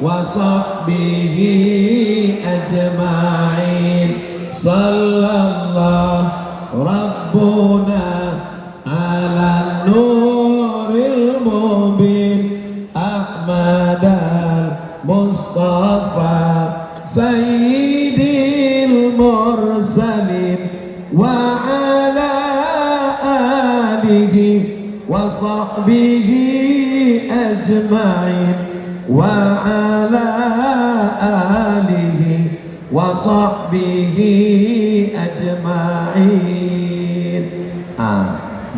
وصحبه أجمعين صلى الله ربنا على النور المبين أحمد المصطفى سيد المرسلين وعلى آله وصحبه أجمعين وعلى آله وصحبه أجمعين.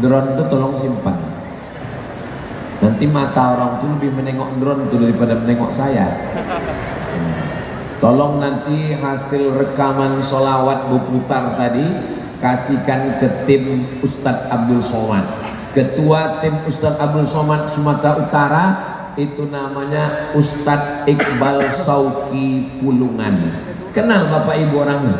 Drone itu tolong simpan. Nanti mata orang itu lebih menengok drone itu daripada menengok saya. Tolong nanti hasil rekaman sholawat berputar tadi kasihkan ke tim Ustadz Abdul Somad. Ketua tim Ustadz Abdul Somad Sumatera Utara itu namanya Ustadz Iqbal Sauki Pulungan. Kenal Bapak Ibu orangnya?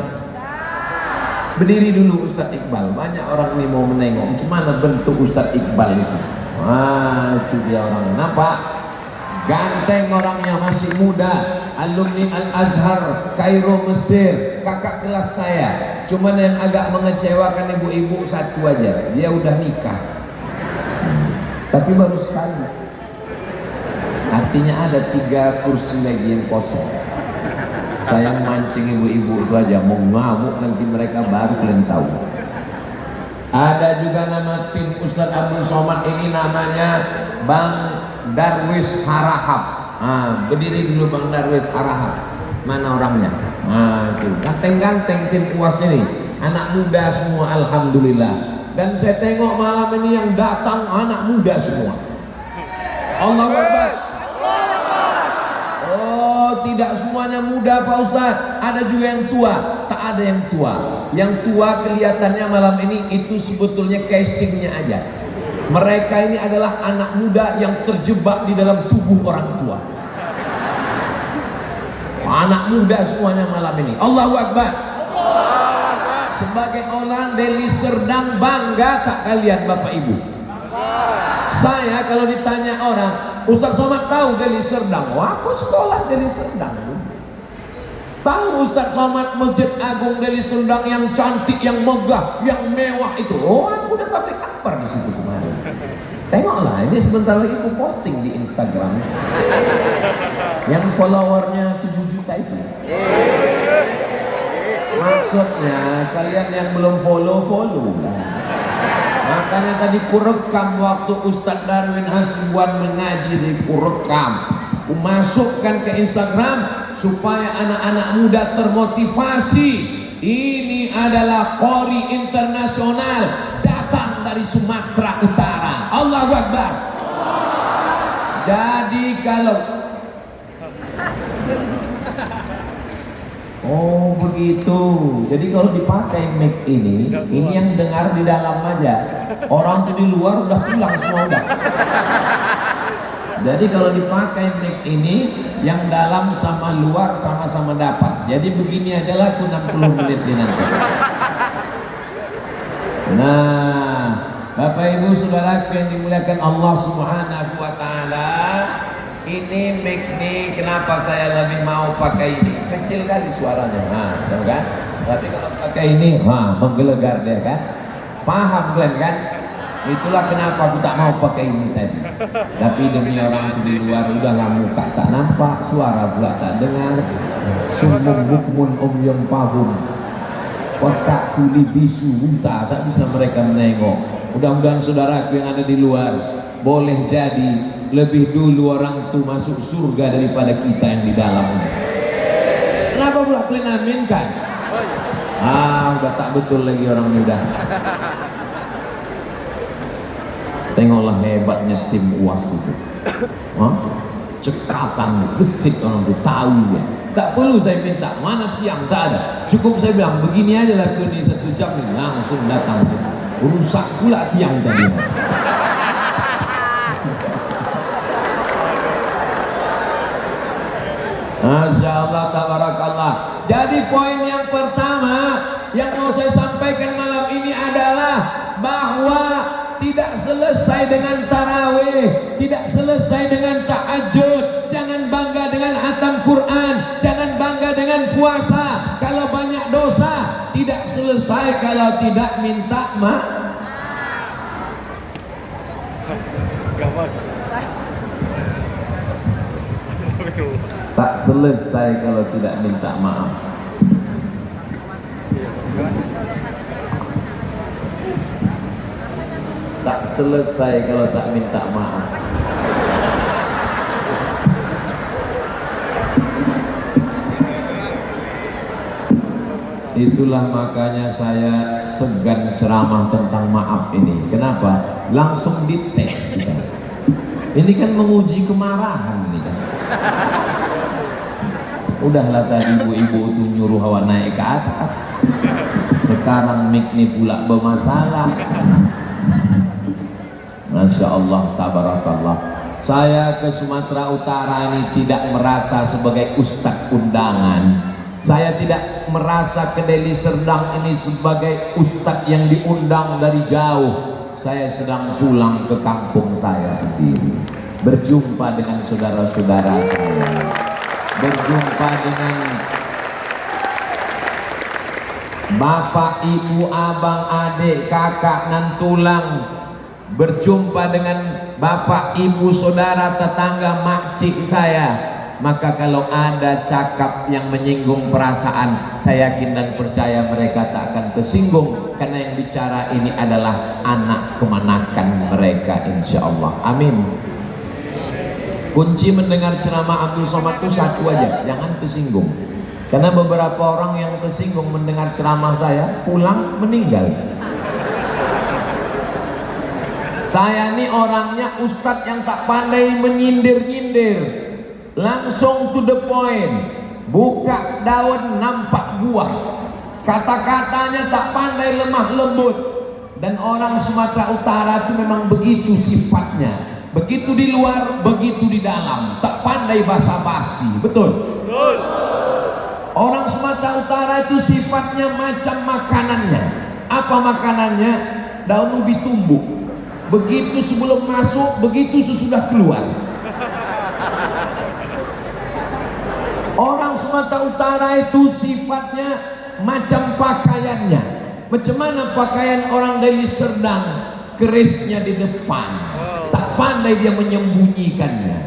Berdiri dulu Ustadz Iqbal. Banyak orang ini mau menengok gimana bentuk Ustadz Iqbal itu. Wah, itu dia orangnya. Nampak? Ganteng orangnya, masih muda, alumni Al-Azhar Kairo Mesir, kakak kelas saya. Cuman yang agak mengecewakan ibu-ibu satu aja, dia udah nikah tapi baru sekali. Artinya ada 3 kursi lagi yang kosong. Saya mancing ibu-ibu itu aja, mau ngamuk nanti mereka baru kalian tahu. Ada juga nama tim Ustadz Abdul Somad ini namanya Bang Darwis Harahap. Berdiri dulu Bang Darwis Harahap. Mana orangnya? Itu ganteng-ganteng tim UAS ini, anak muda semua alhamdulillah. Dan saya tengok malam ini yang datang anak muda semua. Allahu Akbar. Oh, tidak semuanya muda Pak Ustadz, ada juga yang tua. Tak ada yang tua. Yang tua kelihatannya malam ini itu sebetulnya casingnya aja. Mereka ini adalah anak muda yang terjebak di dalam tubuh orang tua. Anak muda semuanya malam ini. Allahu Akbar. Sebagai orang Deli Serdang, bangga tak kalian Bapak Ibu? Saya kalau ditanya orang, Ustadz Somad tahu Deli Serdang? Oh, aku sekolah Deli Serdang. Tahu Ustadz Somad Masjid Agung Deli Serdang yang cantik, yang megah, yang mewah itu? Oh, aku udah tablik akbar di situ kemarin. Tengoklah, ini sebentar lagi aku posting di Instagram. Yang followernya 7 juta itu. Maksudnya kalian yang belum follow. Makanya tadi kurekam waktu Ustadz Darwin Hasibuan mengaji, di kurekam, ku masukkan ke Instagram supaya anak-anak muda termotivasi. Ini adalah qori internasional datang dari Sumatera Utara. Allahu Akbar. Jadi kalau oh begitu. Jadi kalau dipakai mic ini yang dengar di dalam aja. Orang tuh di luar udah pulang semua udah. Jadi kalau dipakai mic ini, yang dalam sama luar sama-sama dapat. Jadi begini aja lah, 60 menit di nanti. Nah, Bapak Ibu Saudara yang dimuliakan Allah Subhanahu wa taala, ini mic nih kenapa saya lebih mau pakai ini? Kecil kali suaranya, tahu kan? Tapi kalau pakai ini, menggelegar dia kan? Paham kalian kan? Itulah kenapa aku tak mau pakai ini tadi. Tapi demi orang itu di luar, udahlah muka tak nampak, suara pula tak dengar. Sumum bukmun umyun fahum. Wakak tuli bisu buta, tak bisa mereka menengok. Mudah-mudahan saudaraku yang ada di luar boleh jadi lebih dulu orang itu masuk surga daripada kita yang di dalam. Kenapa pula kalian aminkan? Udah tak betul lagi orang muda. Tengoklah hebatnya tim UAS itu. Cekatan, gesit orang itu, tahu ya. Tak perlu saya minta mana tiang, tak ada. Cukup saya bilang begini aja lah ini 1 jam nih, langsung datang. Rusak pula tiang tadi. Masya Allah, tabarakallah. Jadi poin yang pertama yang mau saya sampaikan malam ini adalah bahwa tidak selesai dengan tarawih, tidak selesai dengan tahajud. Jangan bangga hatam Quran, jangan bangga dengan puasa kalau banyak dosa, tidak selesai kalau tidak minta maaf. Tak selesai kalau tidak minta maaf. Tak selesai kalau tak minta maaf. Itulah makanya saya segan ceramah tentang maaf ini. Kenapa? Langsung dites kita. Ini kan menguji kemarahan ini kan. Udahlah tadi ibu-ibu tuh nyuruh hawa naik ke atas. Sekarang mic ini pula bermasalah. Masya Allah, tabarakallah. Saya ke Sumatera Utara ini tidak merasa sebagai ustadz undangan. Saya tidak merasa ke Deli Serdang ini sebagai ustadz yang diundang dari jauh. Saya sedang pulang ke kampung saya sendiri, berjumpa dengan saudara-saudara saya, berjumpa dengan bapak, ibu, abang, adik, kakak, nan tulang, berjumpa dengan bapak, ibu, saudara, tetangga, makcik saya. Maka kalau ada cakap yang menyinggung perasaan, saya yakin dan percaya mereka tak akan tersinggung, karena yang bicara ini adalah anak kemanakan mereka, insya Allah. Amin. Kunci mendengar ceramah Abdul Somad itu satu aja, jangan tersinggung. Karena beberapa orang yang tersinggung mendengar ceramah saya pulang meninggal. Saya ini orangnya ustadz yang tak pandai menyindir-nyindir, langsung to the point, buka daun nampak buah, kata-katanya tak pandai lemah lembut. Dan orang Sumatera Utara itu memang begitu sifatnya, begitu di luar, begitu di dalam, tak pandai basa-basi. Betul? Betul. Orang Sumatera Utara itu sifatnya macam makanannya. Apa makanannya? Daun ubi tumbuk. Begitu sebelum masuk, begitu sesudah keluar. Orang Sumatera Utara itu sifatnya macam pakaiannya. Macam mana pakaian orang Deli Serdang? Kerisnya di depan, tak pandai dia menyembunyikannya.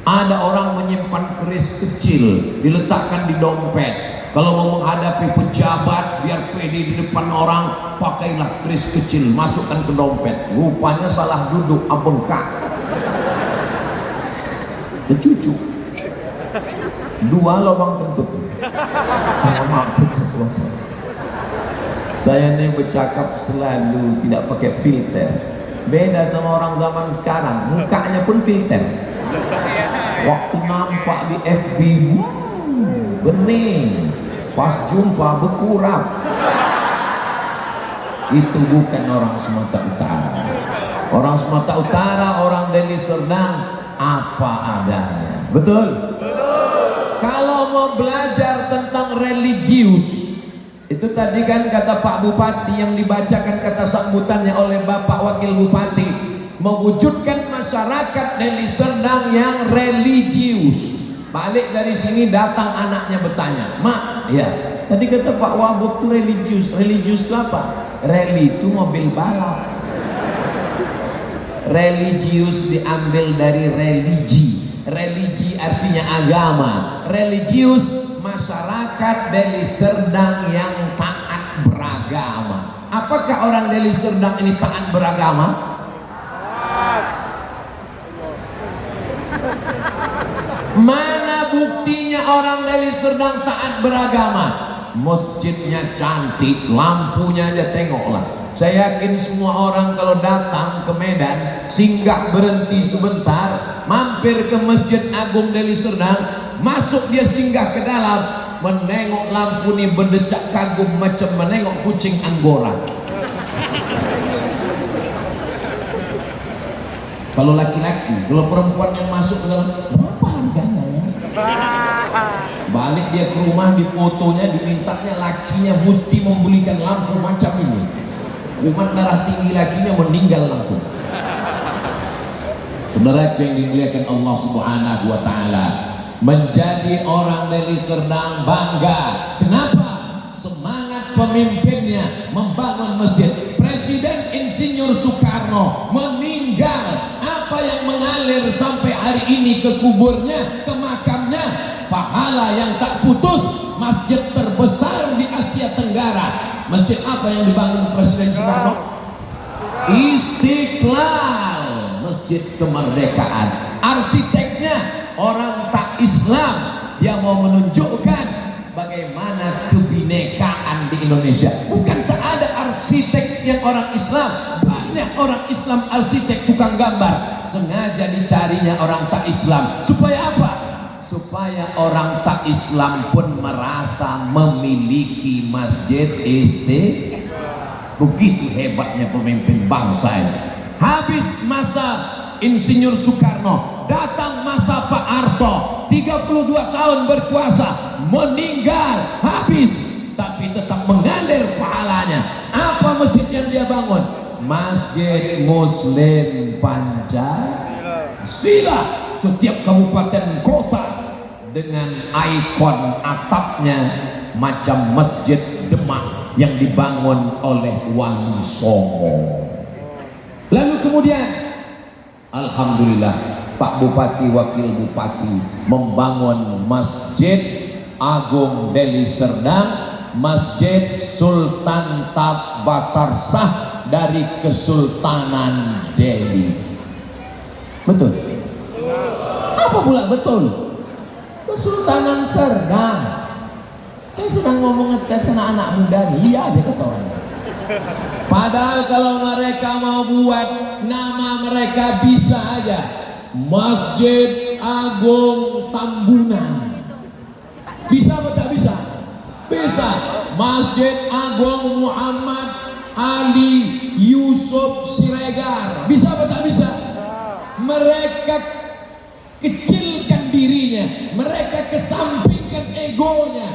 Ada orang menyimpan keris kecil, diletakkan di dompet. Kalau mau menghadapi pejabat, biar pede di depan orang, pakailah keris kecil, masukkan ke dompet. Rupanya salah duduk, bengkak, kecucuk. Dua lubang kentut. Saya ini bercakap selalu tidak pakai filter. Beda sama orang zaman sekarang, mukanya pun filter. Waktu nampak di FB bening, pas jumpa berkurap. Itu bukan orang Sumatera Utara. Orang Sumatera Utara, orang Deli Serdang apa adanya. Betul? Kalau mau belajar tentang religius, itu tadi kan kata Pak Bupati yang dibacakan kata sambutannya oleh Bapak Wakil Bupati, mewujudkan masyarakat Deli Serdang yang religius. Balik dari sini datang anaknya bertanya, "Mak, ya, tadi kata Pak Wabuk itu religius. Religius itu apa?" Reli itu mobil balap. Religius diambil dari religi. Religi artinya agama. Religius masyarakat Deli Serdang yang taat beragama. Apakah orang Deli Serdang ini taat beragama? Mana buktinya orang Deli Serdang taat beragama? Masjidnya cantik, lampunya aja tengoklah. Saya yakin semua orang kalau datang ke Medan, singgah berhenti sebentar, mampir ke Masjid Agung Deli Serdang, masuk dia singgah ke dalam, menengok lampu ini berdecak kagum macam menengok kucing Anggora. Kalau laki-laki, kalau perempuan yang masuk ke dalam, berapa harganya ya? Balik dia ke rumah, di fotonya dimintanya lakinya mesti membelikan lampu macam ini. Kuman darah tinggi lakinya meninggal langsung. Saudara yang dimuliakan Allah Subhanahu wa taala, menjadi orang Deli Serdang bangga. Kenapa? Semangat pemimpinnya membangun masjid. Presiden Insinyur Soekarno meninggal, apa yang mengalir sampai hari ini ke kuburnya, ke makamnya, pahala yang tak putus. Masjid terbesar di Asia Tenggara. Masjid apa yang dibangun Presiden Soekarno? Istiqlal, Masjid Kemerdekaan. Arsiteknya orang tak Islam, dia mau menunjukkan bagaimana kebinekaan di Indonesia. Bukan tak ada arsitek yang orang Islam, banyak orang Islam arsitek tukang gambar. Sengaja dicarinya orang tak Islam supaya apa? Supaya orang tak Islam pun merasa memiliki masjid istiqlal. Begitu hebatnya pemimpin bangsa ini. Habis masa Insinyur Soekarno, datang masa Pak Harto, 32 tahun berkuasa, meninggal, habis, tapi tetap mengalir pahalanya. Apa masjid yang dia bangun? Masjid Muslim Pancasila. Setiap kabupaten kota dengan ikon atapnya macam Masjid Demak yang dibangun oleh Wali Songo. Lalu kemudian alhamdulillah Pak Bupati, Wakil Bupati membangun Masjid Agung Deli Serdang, Masjid Sultan Tabasarsah dari Kesultanan Delhi. Betul? Apa pula betul? Kesultanan Serdang. Saya sedang ngomong ngetes anak-anak muda nih, iya aja kata orang. Padahal kalau mereka mau buat nama mereka bisa aja. Masjid Agung Tambunan. Bisa atau tak bisa? Bisa. Masjid Agung Muhammad Ali Yusuf Siregar. Bisa atau tak bisa? Mereka kecilkan dirinya, mereka kesampingkan egonya,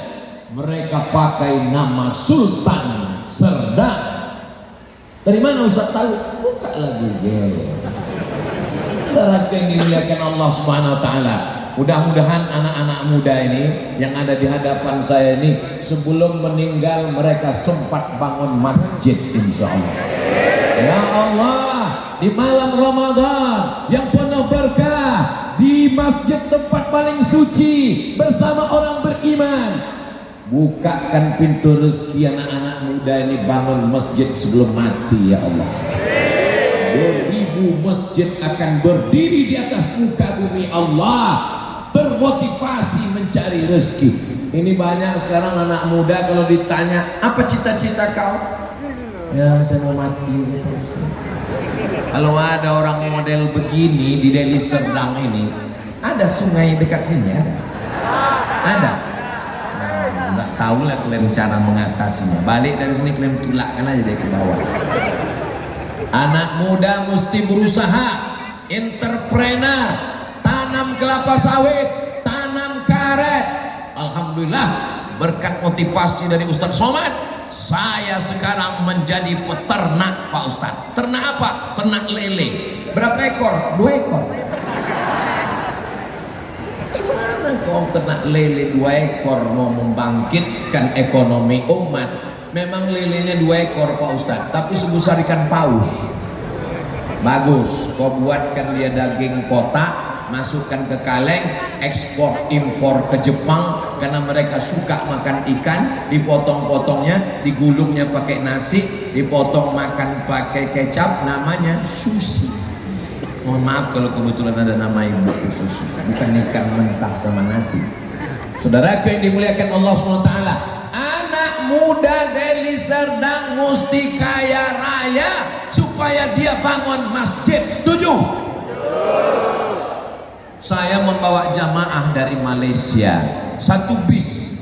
mereka pakai nama Sultan Serdang. Dari mana Ustaz tahu? Buka lagi Google. Saudara yang dimuliakan Allah Subhanahu wa taala. Mudah-mudahan anak-anak muda ini yang ada di hadapan saya ini sebelum meninggal mereka sempat bangun masjid insyaallah. Ya Allah, di malam Ramadan yang penuh berkah, di masjid tempat paling suci bersama orang beriman, bukakan pintu rezeki anak-anak muda ini bangun masjid sebelum mati ya Allah. 2000 masjid akan berdiri di atas muka bumi Allah, termotivasi mencari rezeki. Ini banyak sekarang anak muda kalau ditanya apa cita-cita kau? Ya saya mau mati gitu. Kalau ada orang model begini di Deli Serdang ini, ada sungai dekat sini ada? Ada? Nggak tahu lah kalian cara mengatasinya. Balik dari sini kalian tulakkan aja dari ke bawah. Anak muda mesti berusaha, entrepreneur, tanam kelapa sawit, tanam karet. Alhamdulillah berkat motivasi dari Ustadz Somad, saya sekarang menjadi peternak Pak Ustadz. Ternak apa? Ternak lele. Berapa ekor? 2 ekor. Gimana kau ternak lele 2 ekor mau membangkitkan ekonomi umat? Memang lelenya 2 ekor Pak Ustadz, tapi sebesar ikan paus. Bagus, kau buatkan dia daging kotak, masukkan ke kaleng, ekspor impor ke Jepang karena mereka suka makan ikan. Dipotong-potongnya, digulungnya pakai nasi, dipotong makan pakai kecap, namanya sushi. Mohon maaf kalau kebetulan ada nama ibu sushi, bukan ikan mentah sama nasi. Saudaraku yang dimuliakan Allah SWT, anak muda Deli Serdang mesti kaya raya supaya dia bangun masjid. Setuju? Saya membawa jamaah dari Malaysia, 1 bis.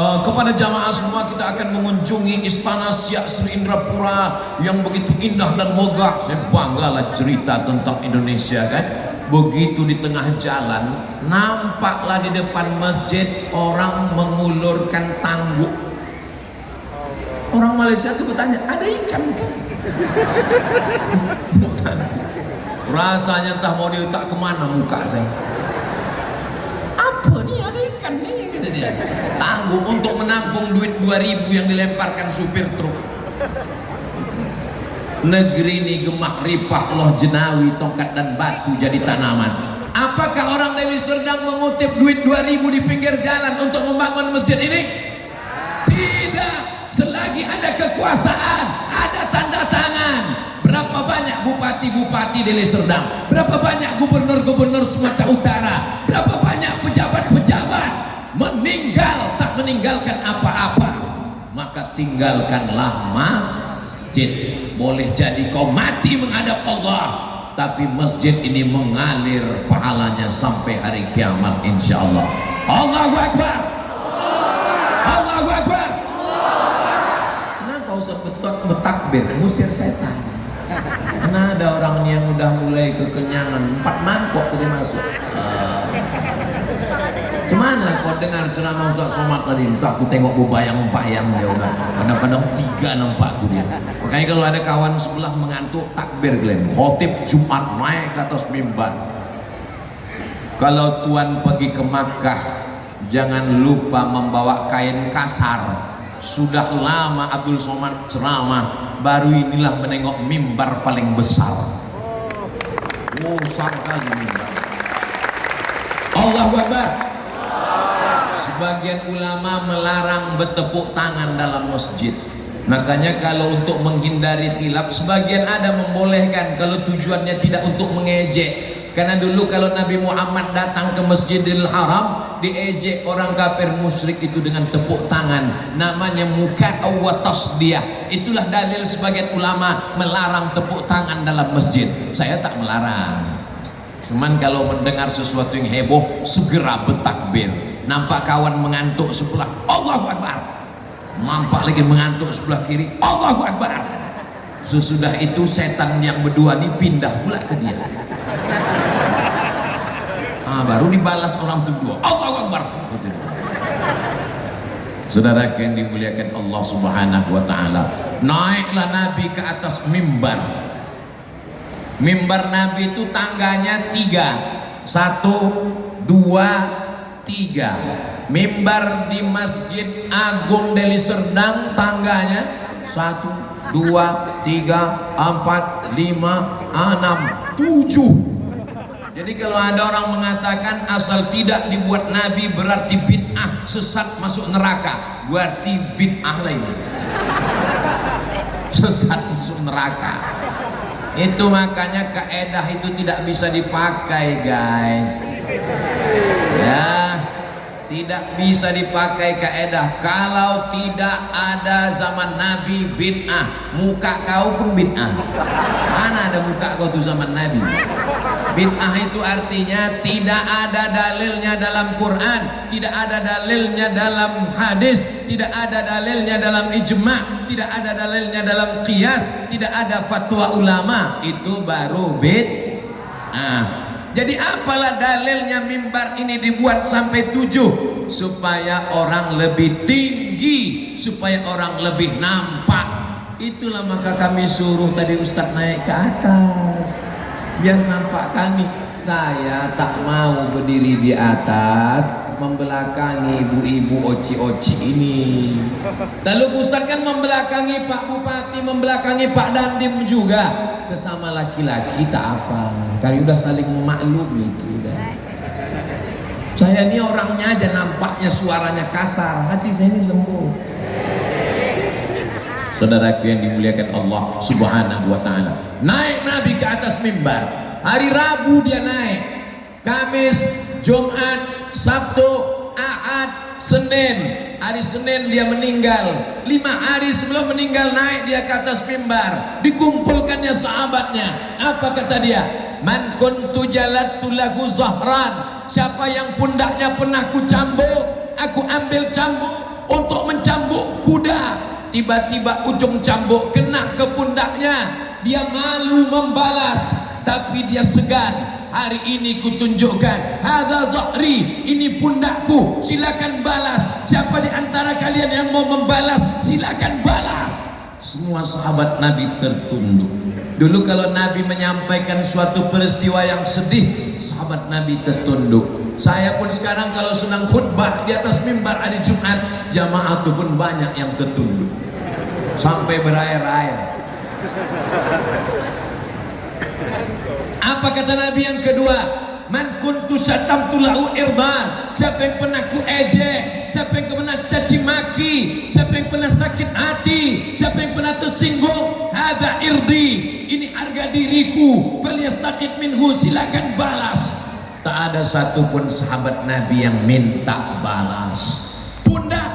Kepada jamaah semua kita akan mengunjungi Istana Siak Sri Indrapura yang begitu indah dan megah. Saya banggalah cerita tentang Indonesia kan. Begitu di tengah jalan, nampaklah di depan masjid orang mengulurkan tangguk. Orang Malaysia itu bertanya, ada ikan kan? Rasanya entah mau diletak kemana muka saya. apa nih, ada ikan nih, kata dia. Tangguh untuk menampung duit 2.000 yang dilemparkan supir truk. Negeri ini gemah ripah loh jenawi, tongkat dan batu jadi tanaman. Apakah orang Deli Serdang mengutip duit 2.000 di pinggir jalan untuk membangun masjid ini? Tidak. Selagi ada kekuasaan, ada tanda tangan. Berapa banyak bupati-bupati Deli Serdang, berapa banyak gubernur-gubernur Sumatera Utara, berapa banyak pejabat-pejabat meninggal tak meninggalkan apa-apa. Maka tinggalkanlah masjid. Boleh jadi kau mati menghadap Allah, tapi masjid ini mengalir pahalanya sampai hari kiamat insyaallah. Allahu Akbar. Allahu Akbar. Kenapa Ustaz bertakbir ngusir setan? Karena ada orang yang udah mulai kekenyangan, 4 mangkok tadi masuk. Gimana kau dengar ceramah Ustaz Somad tadi? Entah aku tengok bayang-bayang dia udah. Kadang-kadang 3 nampakku dia. Makanya kalau ada kawan sebelah mengantuk, takbir kalian. Khotib Jumat naik ke atas mimbar. Kalau tuan pergi ke Makkah, jangan lupa membawa kain kasar. Sudah lama Abdul Somad ceramah, baru inilah menengok mimbar paling besar. Oh, sangat mimbar. Allahu Akbar. Sebagian ulama melarang bertepuk tangan dalam masjid. Makanya kalau untuk menghindari khilaf, sebagian ada membolehkan kalau tujuannya tidak untuk mengejek. Karena dulu kalau Nabi Muhammad datang ke Masjidil Haram, diejek orang kafir musyrik itu dengan tepuk tangan. Namanya muka'aw wa tasdiyah. Itulah dalil sebagian ulama melarang tepuk tangan dalam masjid. Saya tak melarang. Cuman kalau mendengar sesuatu yang heboh, segera bertakbir. Nampak kawan mengantuk sebelah, Allahu Akbar. Nampak lagi mengantuk sebelah kiri, Allahu Akbar. Sesudah itu setan yang berdua ini pindah pula ke dia. Baru dibalas orang itu berdua, Allahu Akbar. Saudara yang dimuliakan Allah Subhanahu wa taala, naiklah Nabi ke atas mimbar. Mimbar Nabi itu tangganya 3. 1, 2, 3. Mimbar di Masjid Agung Deli Serdang tangganya 1, 2, 3, 4, 5, 6, 7. Jadi kalau ada orang mengatakan asal tidak dibuat Nabi berarti bid'ah, sesat masuk neraka, berarti bid'ah lah ini. Sesat masuk neraka. Itu makanya kaedah itu tidak bisa dipakai, guys. Ya, tidak bisa dipakai kaedah. Kalau tidak ada zaman Nabi bid'ah, muka kau pun bid'ah. Mana ada muka kau tuh zaman Nabi? Bid'ah itu artinya tidak ada dalilnya dalam Quran, tidak ada dalilnya dalam hadis, tidak ada dalilnya dalam ijma', tidak ada dalilnya dalam qiyas, tidak ada fatwa ulama. Itu baru bid'ah. Jadi apalah dalilnya mimbar ini dibuat sampai 7? Supaya orang lebih tinggi, supaya orang lebih nampak. Itulah maka kami suruh tadi Ustadz naik ke atas, biar nampak kami. Saya tak mau berdiri di atas membelakangi ibu-ibu oci-oci ini. Lalu Ustadz kan membelakangi Pak Bupati, membelakangi Pak Dandim juga. Sesama laki-laki tak apa, kali udah saling memaklumi itu udah. Saya ini orangnya aja nampaknya suaranya kasar, hati saya ini lembut. Saudaraku yang dimuliakan Allah Subhanahu wa taala, naik Nabi ke atas mimbar. Hari Rabu dia naik, Kamis, Jumat, Sabtu, Ahad, Senin. Hari Senin dia meninggal. 5 hari sebelum meninggal naik dia ke atas mimbar. Dikumpulkannya sahabatnya. Apa kata dia? Man kuntu jalattu lahu zahran. Siapa yang pundaknya pernah ku cambuk, aku ambil cambuk untuk mencambuk kuda. Tiba-tiba ujung cambuk kena ke pundaknya. Dia malu membalas, tapi dia segan. Hari ini kutunjukkan, hadza zahri, ini pundakku, silakan balas. Siapa di antara kalian yang mau membalas, silakan balas. Semua sahabat Nabi tertunduk. Dulu kalau Nabi menyampaikan suatu peristiwa yang sedih, sahabat Nabi tertunduk. Saya pun sekarang kalau sedang khutbah di atas mimbar hari Jumat, jamaah itu pun banyak yang tertunduk sampai berair-air. Apa kata Nabi yang kedua? Man kuntu syatamtu lahu irdan. Siapa yang pernah ku ejek, siapa yang pernah caci maki, siapa yang pernah sakit hati, siapa yang pernah tersinggung, hadza irdi, ini harga diriku, falyastaqid minhu, silakan balas. Tak ada satupun sahabat Nabi yang minta balas. Pundak,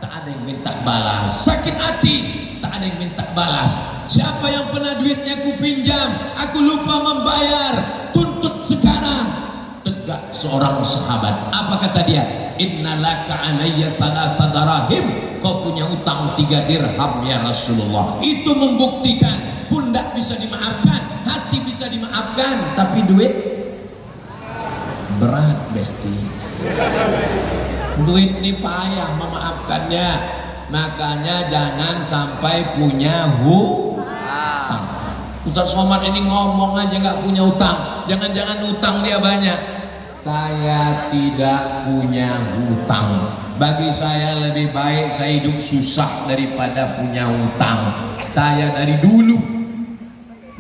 tak ada yang minta balas. Sakit hati, tak ada yang minta balas. Siapa yang pernah duitnya aku pinjam, aku lupa membayar, tuntut sekarang. Tegak seorang sahabat. Apa kata dia? Innalaka alayya salasa darahim. Kau punya utang 3 dirham ya Rasulullah. Itu membuktikan pundak bisa dimaafkan, hati bisa dimaafkan, tapi duit berat besti. Duit ini payah memaafkannya. Makanya jangan sampai punya hutang. Ustaz Somad ini ngomong aja nggak punya utang. Jangan-jangan utang dia banyak. Saya tidak punya hutang. Bagi saya lebih baik saya hidup susah daripada punya hutang. Saya dari dulu,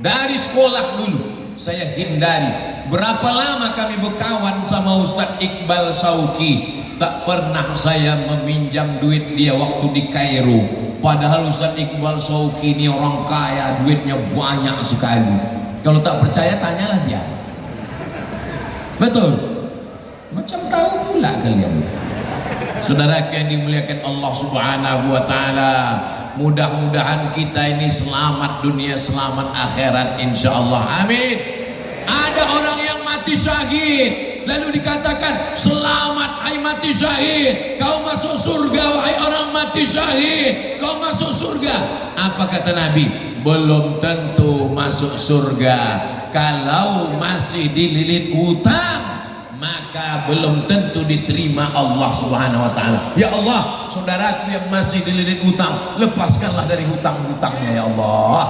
dari sekolah dulu, saya hindari. Berapa lama kami berkawan sama Ustadz Iqbal Sauki, tak pernah saya meminjam duit dia waktu di Kairo. Padahal Ustadz Iqbal Sauki ini orang kaya, duitnya banyak sekali. Kalau tak percaya tanyalah dia. Betul? Macam tahu pula kalian. Saudara yang dimuliakan Allah Subhanahu wa taala, mudah-mudahan kita ini selamat dunia, selamat akhirat insyaallah. Amin. Ada orang yang mati syahid, lalu dikatakan selamat hai mati syahid, kau masuk surga wahai orang mati syahid, kau masuk surga. Apa kata Nabi? Belum tentu masuk surga. Kalau masih dililit hutang, maka belum tentu diterima Allah Subhanahu wa taala. Ya Allah, saudaraku yang masih dililit hutang, lepaskanlah dari hutang-hutangnya ya Allah.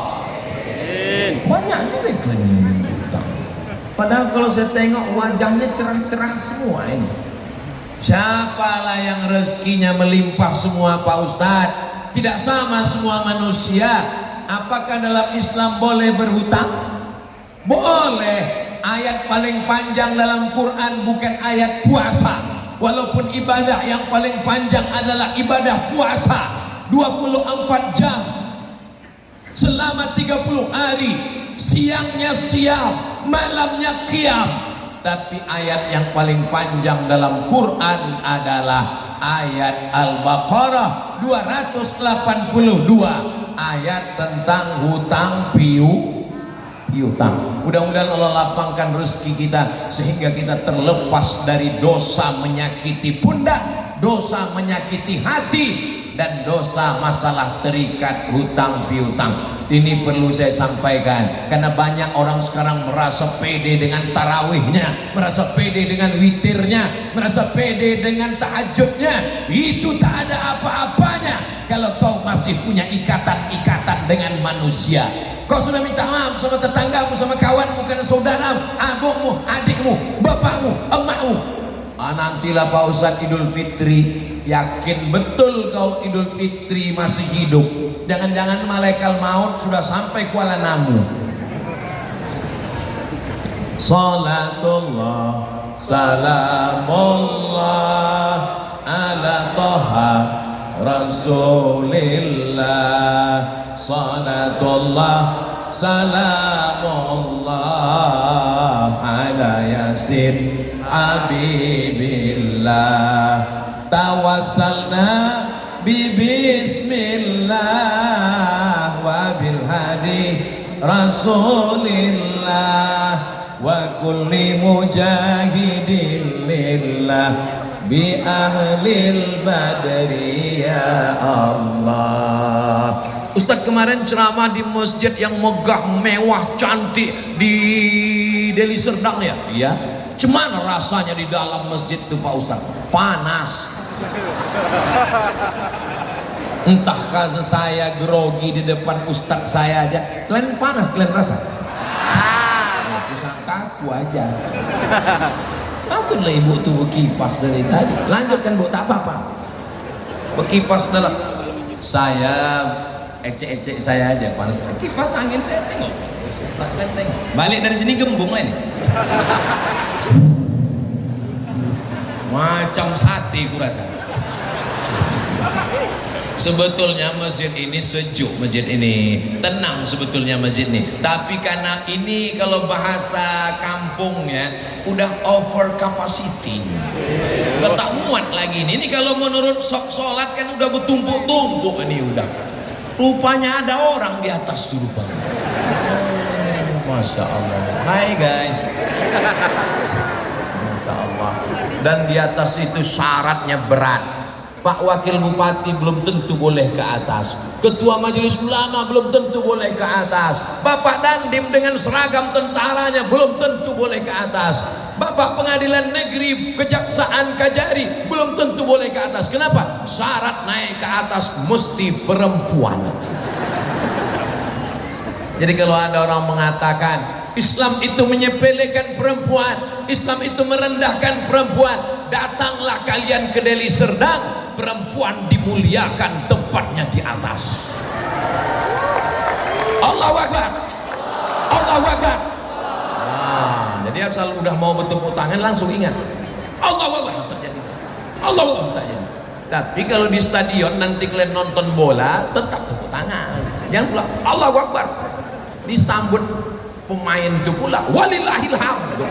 Banyak juga yang hutang. Padahal kalau saya tengok wajahnya cerah-cerah semua ini. Siapalah yang rezekinya melimpah semua Pak Ustadz? Tidak sama semua manusia. Apakah dalam Islam boleh berhutang? Boleh. Ayat paling panjang dalam Quran bukan ayat puasa. Walaupun ibadah yang paling panjang adalah ibadah puasa 24 jam selama 30 hari, siangnya siam, malamnya qiyam. Tapi ayat yang paling panjang dalam Quran adalah ayat Al-Baqarah 282, ayat tentang hutang piutang. Mudah-mudahan Allah lapangkan rezeki kita sehingga kita terlepas dari dosa menyakiti pundak, dosa menyakiti hati, dan dosa masalah terikat hutang piutang. Ini perlu saya sampaikan karena banyak orang sekarang merasa pede dengan tarawihnya, merasa pede dengan witirnya, merasa pede dengan tahajudnya. Itu tak ada apa-apanya kalau kau masih punya ikatan-ikatan dengan manusia. Kau sudah minta maaf sama tetanggamu, sama kawanmu, karena saudaramu, abangmu, adikmu, bapakmu, emakmu. Nantilah Pak Ustadz Idul Fitri, yakin betul kau Idul Fitri masih hidup. Jangan-jangan malaikat maut sudah sampai Kuala Namu. Salatullah, salamullah ala Toha Rasulillah. Salatullah, salamullah ala Yasin Habibillah. Tawassalna bi bismillah wa bil hadi Rasulillah wa kulli mujahidin lillah bi ahlil badri ya Allah. Ustadz kemarin ceramah di masjid yang megah, mewah, cantik di Deli Serdang ya? Iya. Cuman rasanya di dalam masjid itu Pak Ustadz? Panas. Entah karena saya grogi di depan Ustadz saya aja. Kalian panas, kalian rasa? Aku sangka aku aja. Patutlah ibu tuh berkipas dari tadi. Lanjutkan bu, tak apa-apa. Berkipas dalam. Saya ecek-ecek saya aja panas. Kipas angin saya tengok. Balik dari sini gembung lah ini. Macam sate kurasa. Sebetulnya masjid ini sejuk, masjid ini tenang sebetulnya masjid ini. Tapi karena ini kalau bahasa kampungnya udah over capacity, udah tak muat lagi ini. Ini kalau menurut sok sholat kan udah bertumpuk-tumpuk ini udah. Rupanya ada orang di atas tuh rupanya. Masya Allah. Hai guys. Masya Allah. Dan di atas itu syaratnya berat. Pak Wakil Bupati belum tentu boleh ke atas, Ketua Majelis Ulama belum tentu boleh ke atas, Bapak Dandim dengan seragam tentaranya belum tentu boleh ke atas, Bapak Pengadilan Negeri Kejaksaan Kajari belum tentu boleh ke atas. Kenapa? Syarat naik ke atas mesti perempuan. Jadi kalau ada orang mengatakan Islam itu menyepelekan perempuan, Islam itu merendahkan perempuan, datanglah kalian ke Deli Serdang. Perempuan dimuliakan tempatnya di atas. Allahu Akbar. Allahu Akbar. Jadi asal udah mau bertepuk tangan langsung ingat Allahu Akbar terjadi. Allahu Akbar terjadi. Tapi kalau di stadion nanti kalian nonton bola tetap tepuk tangan. Jangan pula Allahu Akbar disambut pemain itu pula walillahil hamd.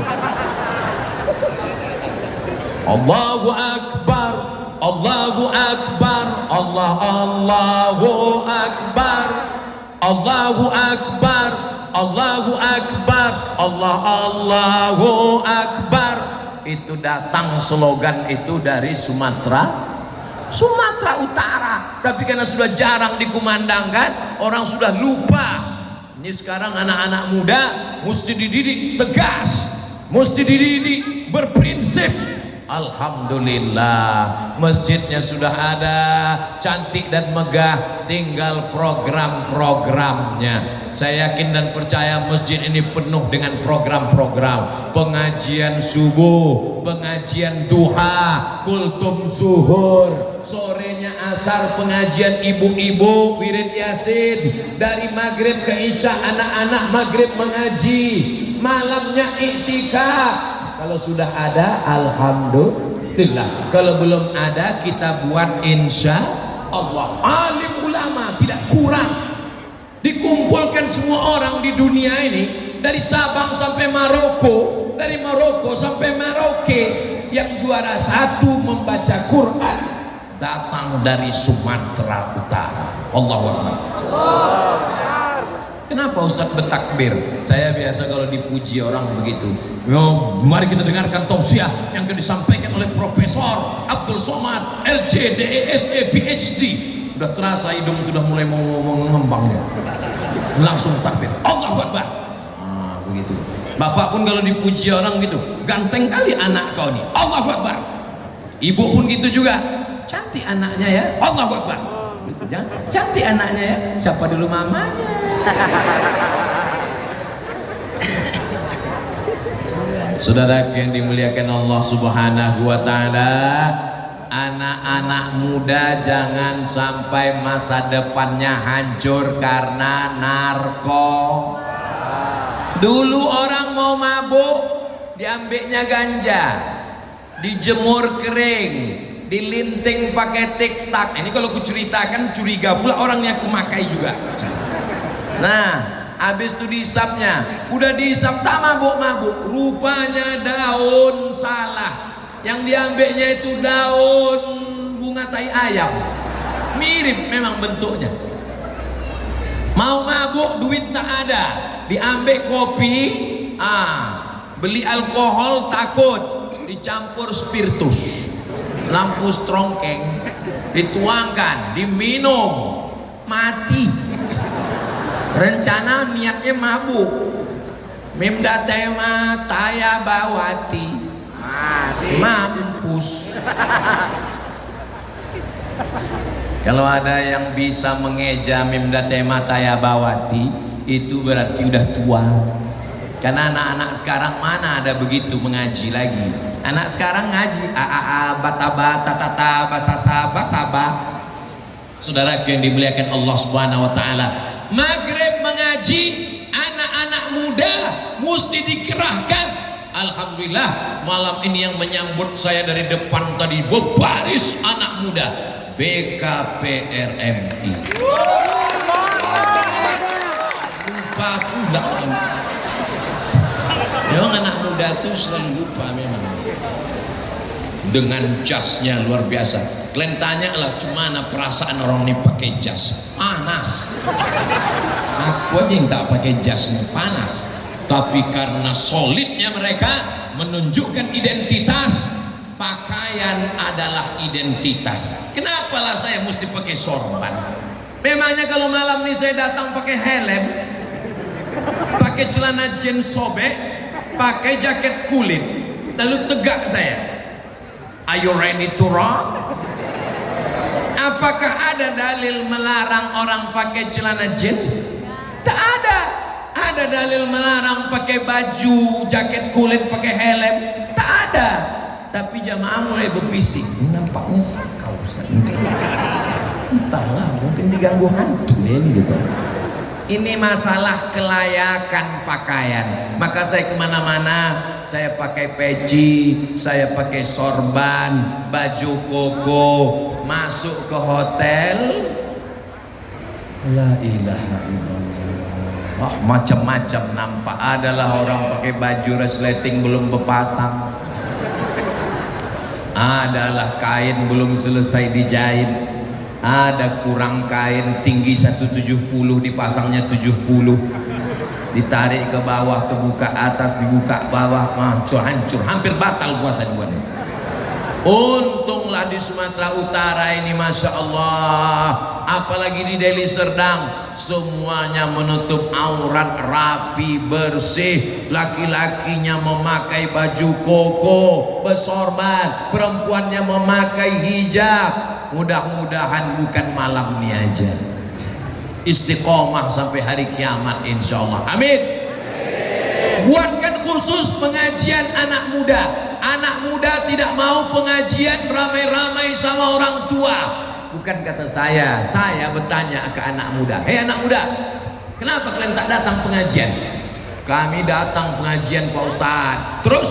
Allahu Akbar. Allahu Akbar, Allahu Akbar, Allahu Akbar, Allahu Akbar, Allahu Akbar. Itu datang slogan itu dari Sumatera Utara. Tapi karena sudah jarang dikumandangkan, orang sudah lupa. Ini sekarang anak-anak muda mesti dididik tegas, mesti dididik berprinsip. Alhamdulillah masjidnya sudah ada, cantik dan megah, tinggal program-programnya. Saya yakin dan percaya masjid ini penuh dengan program-program, pengajian subuh, pengajian duha, kultum zuhur, sorenya asar pengajian ibu-ibu wirid yasin, dari maghrib ke isya anak-anak maghrib mengaji, malamnya iktikaf. Kalau sudah ada alhamdulillah, kalau belum ada kita buat insya Allah. Alim ulama tidak kurang, dikumpulkan semua orang di dunia ini, dari Sabang sampai Maroko, dari Maroko sampai Merauke. Yang juara satu membaca Quran datang dari Sumatera Utara. Allahu Akbar. Kenapa Ustadz bertakbir? Saya biasa kalau dipuji orang begitu. Yo, mari kita dengarkan tausiah yang akan disampaikan oleh Profesor Abdul Somad, LC, DESE, PhD. Udah terasa hidung sudah mulai mau mengembang nih. Langsung takbir. Allahu Akbar. Nah, begitu. Bapak pun kalau dipuji orang gitu, ganteng kali anak kau nih. Allahu Akbar. Ibu pun gitu juga. Cantik anaknya ya. Allahu Akbar. Gitu, ya. Cantik anaknya ya. Siapa dulu mamanya? Saudara yang dimuliakan Allah Subhanahu wa taala, anak-anak muda jangan sampai masa depannya hancur karena narko. Dulu orang mau mabuk diambilnya ganja, dijemur kering, dilinting pakai tiktak. Ini kalau ku ceritakan curiga pula orangnya aku makai juga. Nah, habis itu dihisapnya, udah dihisap tak mabuk-mabuk, rupanya daun salah. Yang diambilnya itu daun bunga tai ayam, mirip memang bentuknya. Mau mabuk duit tak ada, diambil kopi, beli alkohol takut, dicampur spiritus, lampu strongkeng, dituangkan, diminum, mati. Rencana niatnya mabuk. Mimda tema taya bawati mampus. Kalau ada yang bisa mengeja Mimda tema taya bawati, itu berarti udah tua. Karena anak-anak sekarang mana ada begitu mengaji lagi. Anak sekarang ngaji bata tata basasa basaba. Saudara yang dimuliakan Allah Subhanahu wa taala, maghrib mengaji, anak-anak muda mesti dikerahkan. Alhamdulillah malam ini yang menyambut saya dari depan tadi berbaris anak muda BKPRMI. Lupa pula orang. Memang anak muda itu selalu lupa memang. Dengan jasnya luar biasa. Kalian tanya lah, gimana perasaan orang ini pakai jas? Panas. Aku aja yang tak pakai jas ini panas. Tapi karena solidnya mereka menunjukkan identitas, pakaian adalah identitas. Kenapalah saya mesti pakai sorban? Memangnya kalau malam ini saya datang pakai helm, pakai celana jeans sobek, pakai jaket kulit, lalu tegak saya. Are you ready to rock? Apakah ada dalil melarang orang pakai celana jeans? Tak ada. Ada dalil melarang pakai baju, jaket kulit, pakai helm? Tak ada. Tapi jamaah mulai berbisik. Nampaknya sakau. Entahlah, mungkin diganggu hantu ini gitu. Ini masalah kelayakan pakaian. Maka saya kemana-mana, saya pakai peci, saya pakai sorban, baju koko, masuk ke hotel. La ilaha illallah. Macam-macam nampak. Adalah orang pakai baju resleting belum berpasang. Adalah kain belum selesai dijahit. Ada kurang kain tinggi 170 dipasangnya 70, ditarik ke bawah terbuka atas dibuka bawah, hancur hampir batal puasa buat ini. Untunglah di Sumatera Utara ini Masya Allah, apalagi di Deli Serdang, semuanya menutup aurat, rapi, bersih. Laki-lakinya memakai baju koko, bersorban, perempuannya memakai hijab. Mudah-mudahan bukan malam ini aja, istiqomah sampai hari kiamat insya Allah. Amin. Buatkan khusus pengajian anak muda. Anak muda tidak mau pengajian ramai-ramai sama orang tua. Bukan kata saya bertanya ke anak muda, hei anak muda, kenapa kalian tak datang pengajian? Kami datang pengajian Pak Ustadz. Terus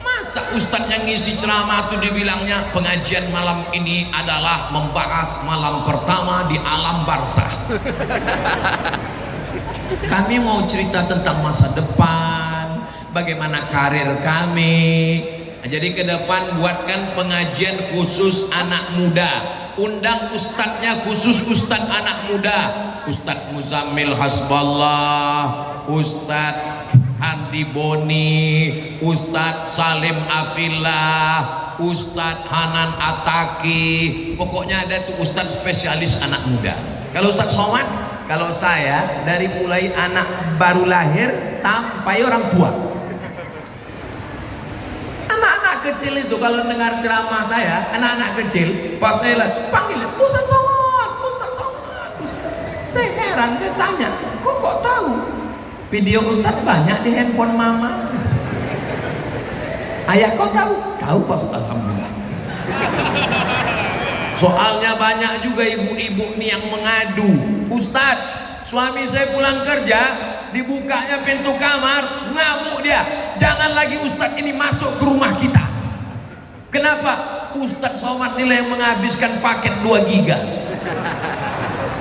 masa Ustadz yang ngisi ceramah itu dibilangnya pengajian malam ini adalah membahas malam pertama di alam barzakh. Kami mau cerita tentang masa depan, bagaimana karir kami. Jadi ke depan buatkan pengajian khusus anak muda. Undang ustadznya khusus ustadz anak muda. Ustadz Muzammil Hasballah, Ustadz Handi Boni, Ustadz Salim Afillah, Ustadz Hanan Ataki. Pokoknya ada tuh ustadz spesialis anak muda. Kalau Ustadz Somad, kalau saya dari mulai anak baru lahir sampai orang tua. Anak-anak kecil itu kalau dengar ceramah saya, anak-anak kecil pas saya panggil Ustadz Somad, Ustadz Somad. Saya heran, saya tanya, kok tahu? Video Ustadz banyak di handphone mama. Ayah kau tahu? Tahu Pak Ustadz, alhamdulillah. Soalnya banyak juga ibu-ibu nih yang mengadu, Ustadz, suami saya pulang kerja, dibukanya pintu kamar, ngamuk dia. Jangan lagi Ustadz ini masuk ke rumah kita. Kenapa? Ustadz Somad nilai yang menghabiskan paket 2 giga.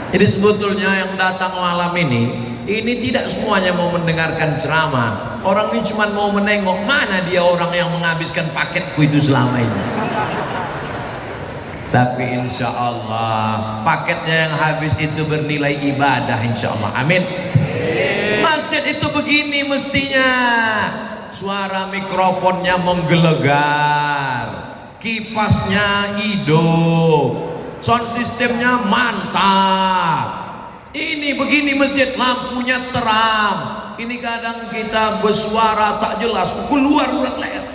Jadi sebetulnya yang datang malam ini tidak semuanya mau mendengarkan ceramah. Orang ini cuma mau menengok mana dia orang yang menghabiskan paketku itu selama ini. Tapi insya Allah paketnya yang habis itu bernilai ibadah insya Allah. Amin. Masjid itu begini mestinya, suara mikrofonnya menggelegar, kipasnya hidup, sound systemnya mantap. Ini begini masjid, lampunya terang. Ini kadang kita bersuara tak jelas, keluar urat leher.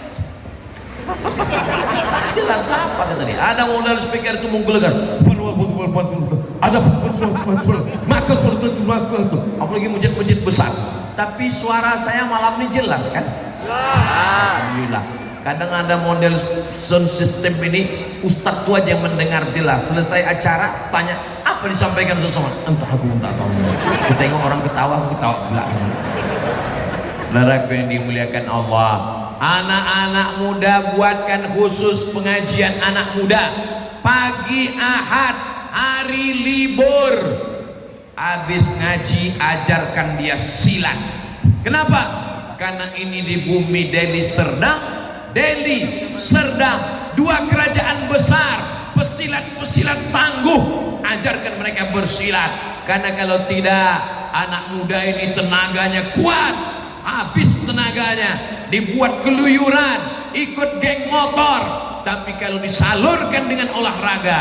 Tak jelas apa kata dia. Ada modal speaker itu menggelegar. Ada maka apalagi masjid besar. Tapi suara saya malam ini jelas kan? Alhamdulillah. Kadang ada model sound system ini, ustadz tua aja yang mendengar jelas. Selesai acara, tanya apa disampaikan seseorang, entah aku tak tahu. Kita tengok orang ketawa, aku ketawa pula. Saudaraku yang dimuliakan Allah, anak-anak muda buatkan khusus pengajian anak muda. Pagi Ahad, hari libur, habis ngaji ajarkan dia silat. Kenapa? Karena ini di bumi Delhi Serdang, dua kerajaan besar, pesilat-pesilat tangguh, ajarkan mereka bersilat. Karena kalau tidak, anak muda ini tenaganya kuat, habis tenaganya dibuat keluyuran, ikut geng motor. Tapi kalau disalurkan dengan olahraga,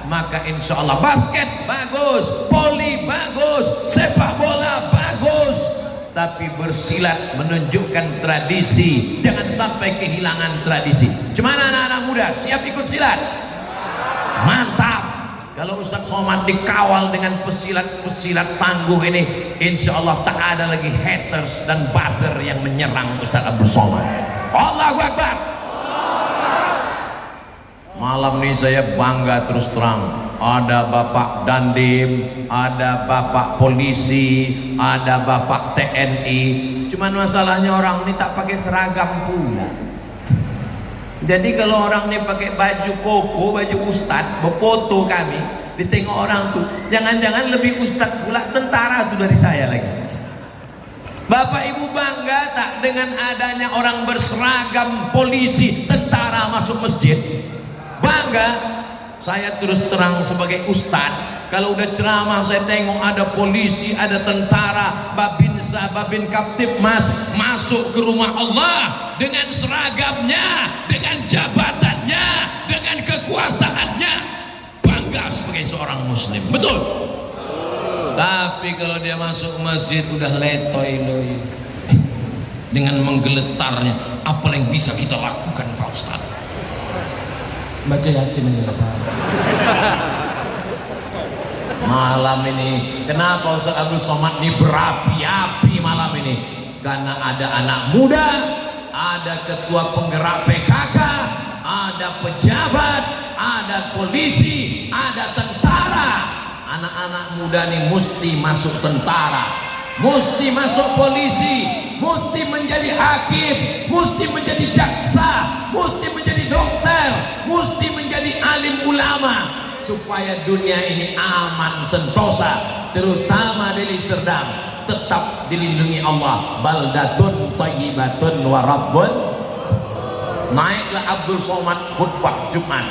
maka insya Allah basket bagus, voli bagus, sepak bola bagus. Tapi bersilat menunjukkan tradisi, jangan sampai kehilangan tradisi. Gimana anak-anak muda, siap ikut silat? Mantap. Kalau Ustadz Somad dikawal dengan pesilat-pesilat tangguh ini, insya Allah tak ada lagi haters dan buzzer yang menyerang Ustadz Abdul Somad. Allahu Akbar. Malam ini saya bangga terus terang, ada Bapak Dandim, ada Bapak Polisi, ada Bapak TNI. Cuman masalahnya orang ini tak pakai seragam pula. Jadi kalau orang ini pakai baju koko, baju ustadz, berfoto kami, ditengok orang tuh, jangan-jangan lebih ustadz pula tentara tuh dari saya lagi. Bapak Ibu bangga tak dengan adanya orang berseragam polisi, tentara masuk masjid? Bangga. Saya terus terang sebagai ustadz, kalau udah ceramah saya tengok ada polisi, ada tentara, babinsa, babin kaptipmas masuk ke rumah Allah dengan seragamnya, dengan jabatannya, dengan kekuasaannya, bangga sebagai seorang muslim. Betul? Tapi kalau dia masuk masjid udah letoy-loy dengan menggeletarnya, apa yang bisa kita lakukan Pak Ustadz? Baca Yasin aja Pak. Malam ini kenapa Ustaz Abdul Somad ini berapi-api malam ini? Karena ada anak muda, ada ketua penggerak PKK, ada pejabat, ada polisi, ada tentara. Anak-anak muda ini mesti masuk tentara, mesti masuk polisi, mesti menjadi hakim, mesti menjadi jaksa, mesti menjadi dokter, mesti menjadi alim ulama, supaya dunia ini aman sentosa, terutama Deli Serdang tetap dilindungi Allah. Baldatun thayyibatun wa rabbun. Naiklah Abdul Somad khutbah Jumat,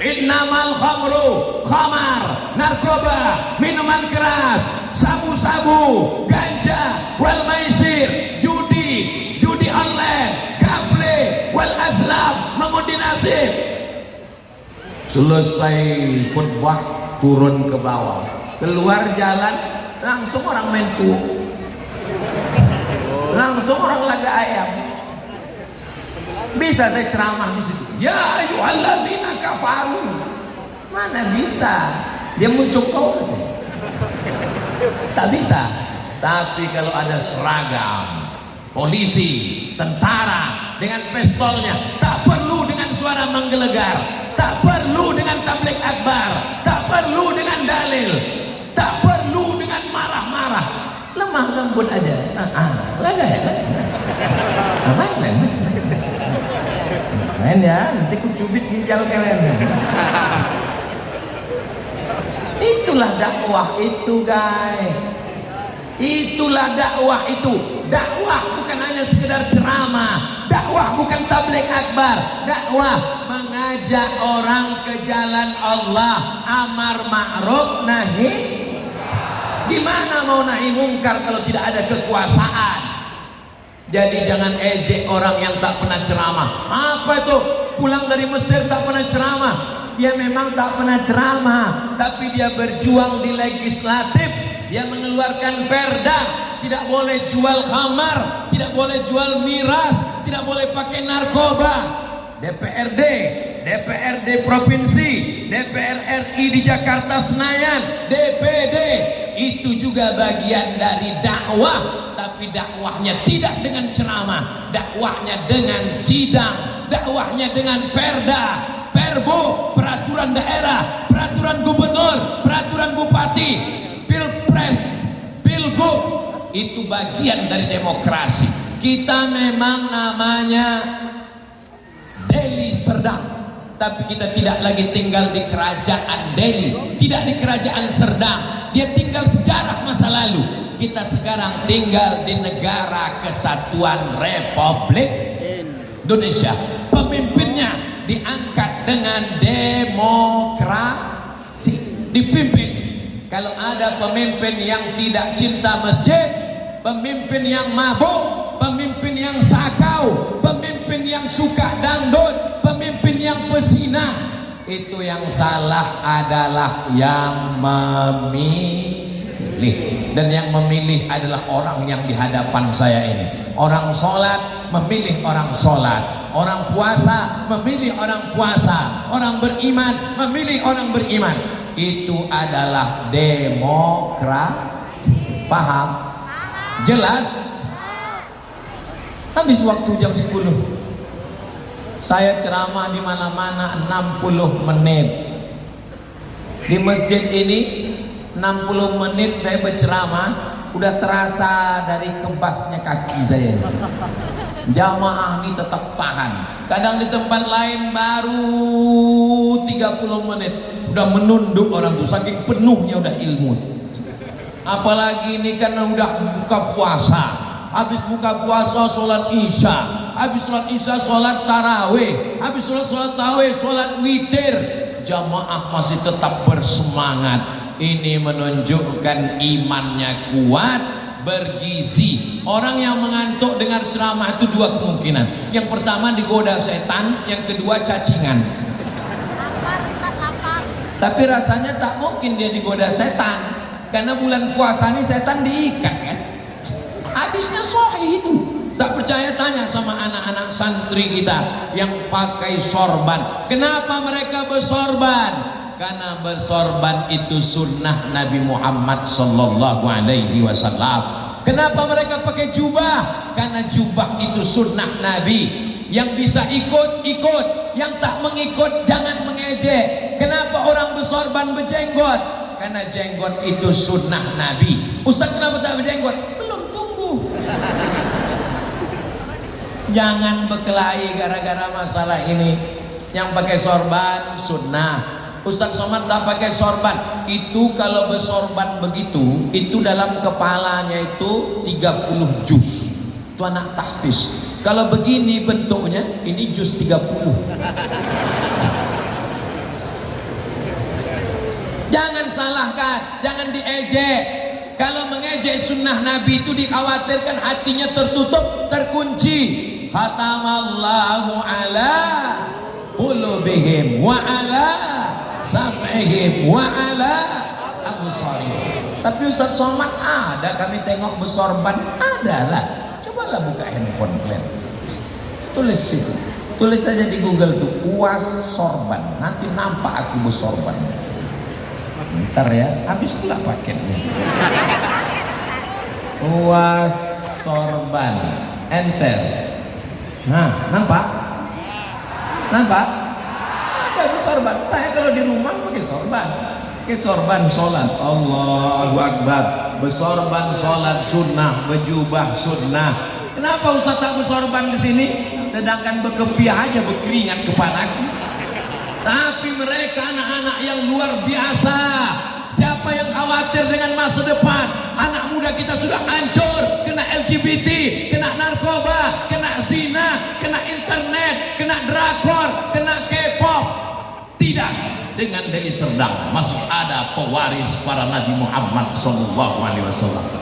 innamal khamru, khamar, narkoba, minuman keras, sabu-sabu, ganja, wal maisir, judi online, gaple, wal azlam, mengundi nasib. Selesai khutbah turun ke bawah, keluar jalan langsung orang main tuh, langsung orang laga ayam. Bisa saya ceramah di situ, ya ayyuhallazina kafaru, mana bisa, dia muncul kau tak bisa. Tapi kalau ada seragam polisi, tentara dengan pistolnya, tak perlu dengan suara menggelegar, tak perlu dengan tablik akbar, tak perlu dengan dalil, tak perlu dengan marah-marah, lemah lembut aja. Laga ya, aman main ya, nanti ku cubit ginjal kalian. Itulah dakwah itu guys, itulah dakwah itu. Dakwah bukan hanya sekedar ceramah, dakwah bukan tabligh akbar, dakwah mengajak orang ke jalan Allah, amar ma'ruf nahi. Gimana mau nahi mungkar kalau tidak ada kekuasaan? Jadi jangan ejek orang yang tak pernah ceramah. Apa itu? Pulang dari Mesir tak pernah ceramah. Dia memang tak pernah ceramah, tapi dia berjuang di legislatif. Dia mengeluarkan perda, tidak boleh jual khamar, tidak boleh jual miras, tidak boleh pakai narkoba. DPRD provinsi, DPR RI di Jakarta Senayan, DPD, itu juga bagian dari dakwah. Tapi tapi dakwahnya tidak dengan ceramah, dakwahnya dengan sidang, dakwahnya dengan perda, perbu, peraturan daerah, peraturan gubernur, peraturan bupati, pilpres, pilgub. Itu bagian dari demokrasi. Kita memang namanya Deli Serdang, tapi kita tidak lagi tinggal di kerajaan Delhi, tidak di kerajaan Serdang. Dia tinggal sejarah masa lalu. Kita sekarang tinggal di Negara Kesatuan Republik Indonesia. Pemimpinnya diangkat dengan demokrasi, dipimpin. Kalau ada pemimpin yang tidak cinta masjid, pemimpin yang mabuk, pemimpin yang sakau, pemimpin yang suka dangdut, pemimpin yang pezinah, itu yang salah adalah yang memilih. Dan yang memilih adalah orang yang di hadapan saya ini. Orang sholat memilih orang sholat, orang puasa memilih orang puasa, orang beriman memilih orang beriman. Itu adalah demokrasi. Paham? Jelas? Habis waktu jam 10. Saya ceramah di mana-mana 60 menit. Di masjid ini 60 menit saya berceramah, udah terasa dari kebasnya kaki saya. Jamaah ini tetap tahan. Kadang di tempat lain baru 30 menit udah menunduk orang tuh, saking penuhnya udah ilmu. Apalagi ini kan udah buka puasa, habis buka puasa sholat isya, habis sholat isya sholat tarawih, habis sholat tarawih sholat witir. Jamaah masih tetap bersemangat. Ini menunjukkan imannya kuat, bergizi. Orang yang mengantuk dengar ceramah itu dua kemungkinan. Yang pertama digoda setan, yang kedua cacingan. Tapi rasanya tak mungkin dia digoda setan, karena bulan puasa ini setan diikat kan. Hadisnya sahih itu. Tak percaya tanya sama anak-anak santri kita yang pakai sorban. Kenapa mereka bersorban? Karena bersorban itu sunnah Nabi Muhammad sallallahu alaihi wasallam. Kenapa mereka pakai jubah? Karena jubah itu sunnah Nabi. Yang bisa ikut, ikut. Yang tak mengikut, jangan mengejek. Kenapa orang bersorban berjenggot? Karena jenggot itu sunnah Nabi. Ustaz, kenapa tak berjenggot? Belum tumbuh. Jangan berkelahi gara-gara masalah ini. Yang pakai sorban sunnah. Ustaz Somad tak pakai sorban. Itu kalau bersorban begitu, itu dalam kepalanya itu 30 juz. Itu anak tahfiz. Kalau begini bentuknya, ini juz 30. Jangan salahkan, jangan diejek. Kalau mengejek sunnah Nabi itu dikhawatirkan hatinya tertutup, terkunci. Khatamallahu ala qulubihim wa ala sam'ihim wa ala absarihim. Tapi Ustaz Somad ada, kami tengok bersorban, ada lah. Cobalah buka handphone kalian, tulis situ, tulis saja di Google tuh UAS sorban, nanti nampak aku bersorban. Ntar ya, habis pula paketnya. UAS sorban, enter. Nah, nampak? Nampak? Ada bersorban. Saya kalau di rumah pakai sorban. Pakai sorban sholat, Allahu Akbar. Bersorban sholat sunnah, berjubah sunnah. Kenapa Ustaz tak bersorban di sini? Sedangkan berkepiah aja berkeringat kepadaku. Tapi mereka anak-anak yang luar biasa. Siapa yang khawatir dengan masa depan? Anak muda kita sudah hancur, kena LGBT, kena narkoba, kena zina, kena internet, kena drakor, kena K-pop. Tidak, dengan Deli Serdang masih ada pewaris para Nabi Muhammad SAW.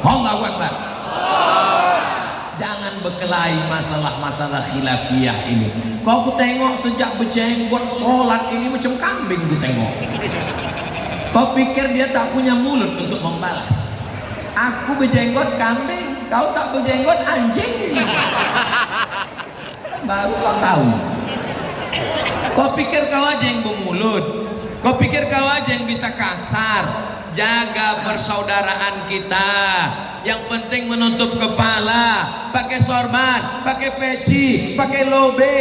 Allahu Akbar. Jangan berkelahi masalah-masalah khilafiyah ini. Kau aku tengok sejak berjenggot sholat ini macam kambing ditengok. Kau pikir dia tak punya mulut untuk membalas? Aku berjenggot kambing, kau tak berjenggot anjing. Baru kau tahu. Kau pikir kau aja yang bermulut? Kau pikir kau aja yang bisa kasar? Jaga persaudaraan kita. yang penting menutup kepala, pakai sorban, pakai peci, pakai lobe,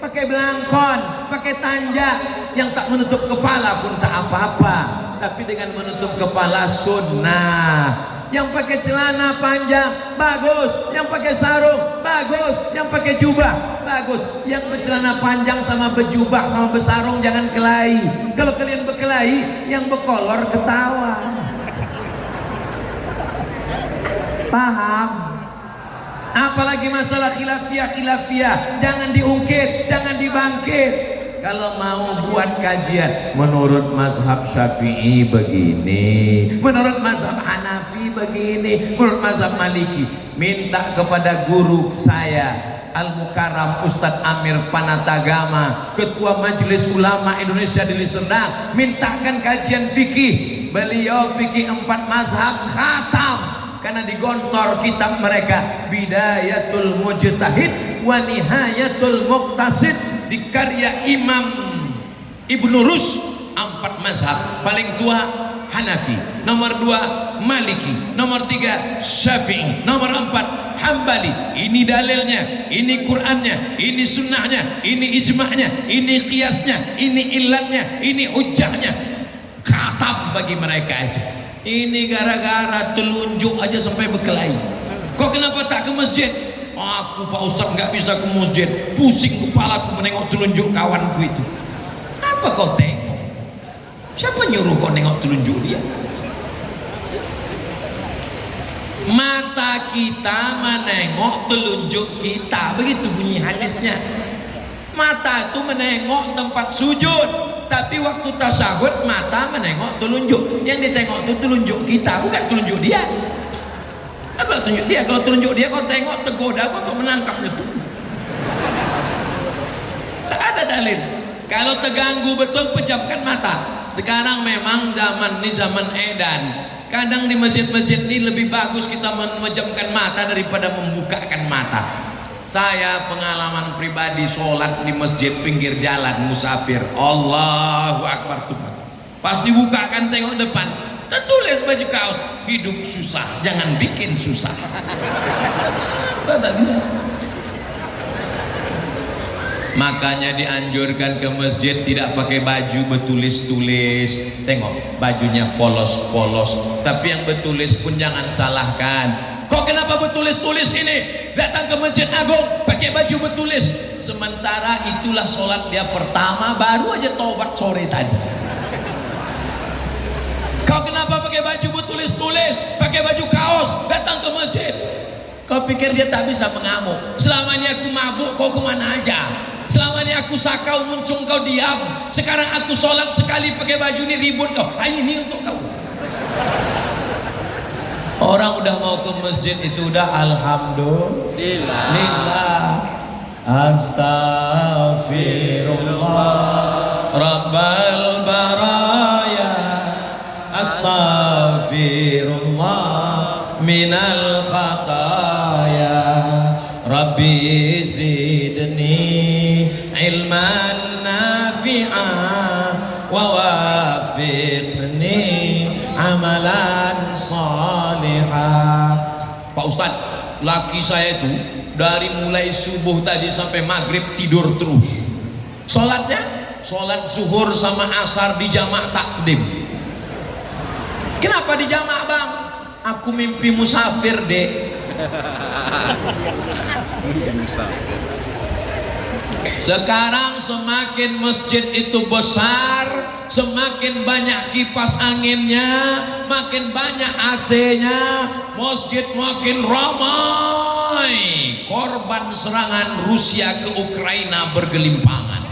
pakai belangkon, pakai tanja. Yang tak menutup kepala pun tak apa-apa, tapi dengan menutup kepala sunnah. Yang pakai celana panjang bagus, yang pakai sarung bagus, yang pakai jubah bagus. Yang bercelana panjang sama berjubah sama bersarung jangan kelahi. Kalau kalian berkelahi, yang berkolor ketawa. Paham? Apalagi masalah khilafiyah, jangan diungkit, jangan dibangkit. Kalau mau buat kajian, menurut mazhab Syafi'i begini, menurut mazhab Hanafi begini, menurut mazhab Maliki, minta kepada guru saya Al-Mukarram Ustadz Amir Panatagama, Ketua Majelis Ulama Indonesia di Serdang, mintakan kajian fikih. Beliau fikih 4 mazhab khatam, karena digontor kitab mereka Bidayatul Mujtahid wa Nihayatul Muqtasid, di karya Imam Ibnu Rus. 4 mazhab, paling tua Hanafi, nomor 2 Maliki, nomor 3 Syafi'i, nomor 4 Hambali. Ini dalilnya, ini Qur'annya, ini sunnahnya, ini ijma'nya, ini qiyasnya, ini ilatnya, ini hujjahnya. Khatam bagi mereka itu. Ini gara-gara telunjuk aja sampai berkelahi. Kok kenapa tak ke masjid? Aku Pak Ustadz nggak bisa ke masjid, pusing kepalaku menengok telunjuk kawanku itu. Apa kau tengok? Siapa nyuruh kau nengok telunjuk dia? Mata kita menengok telunjuk kita, begitu bunyi hadisnya. Mata itu menengok tempat sujud, tapi waktu tasyahud mata menengok telunjuk. Yang ditengok itu telunjuk kita, bukan telunjuk dia. Apa tunjuk dia? Kalau tunjuk dia kau tengok tergoda kau untuk menangkap itu. Tak ada dalil. Kalau terganggu betul pejamkan mata. Sekarang memang zaman ini zaman edan. Kadang di masjid-masjid ini lebih bagus kita memejamkan mata daripada membukakan mata. Saya pengalaman pribadi sholat di masjid pinggir jalan musafir. Allahu Akbar Tuhan. Pas dibukakan tengok depan, tertulis baju kaos, hidup susah, jangan bikin susah. Apa tadi? Makanya dianjurkan ke masjid tidak pakai baju bertulis-tulis. Tengok bajunya polos-polos, tapi yang bertulis pun jangan salahkan. Kok kenapa bertulis-tulis ini? Datang ke Masjid Agung pakai baju bertulis, sementara itulah sholat dia pertama, baru aja taubat sore tadi. Kau kenapa pakai baju bertulis-tulis, pakai baju kaos, datang ke masjid? Kau pikir dia tak bisa mengamuk? Selama ini aku mabuk, kau kemana aja? Selama ini aku sakau muncung, kau diam. Sekarang aku sholat sekali pakai baju ini ribut kau. Ini untuk kau. Orang udah mau ke masjid itu udah alhamdulillah. Astaghfirullah Rabbal baraya, astaghfirullah minal khataya, Rabbi zidni ilman nafi'an wa wafiqni amalan salihah. Pak Ustadz, laki saya itu dari mulai subuh tadi sampai maghrib tidur terus. Sholatnya, sholat zuhur sama asar di jamaah takdim. Kenapa di jamaah bang? Aku mimpi musafir dek. Sekarang semakin masjid itu besar, semakin banyak kipas anginnya, makin banyak AC-nya, masjid makin ramai. Korban serangan Rusia ke Ukraina bergelimpangan.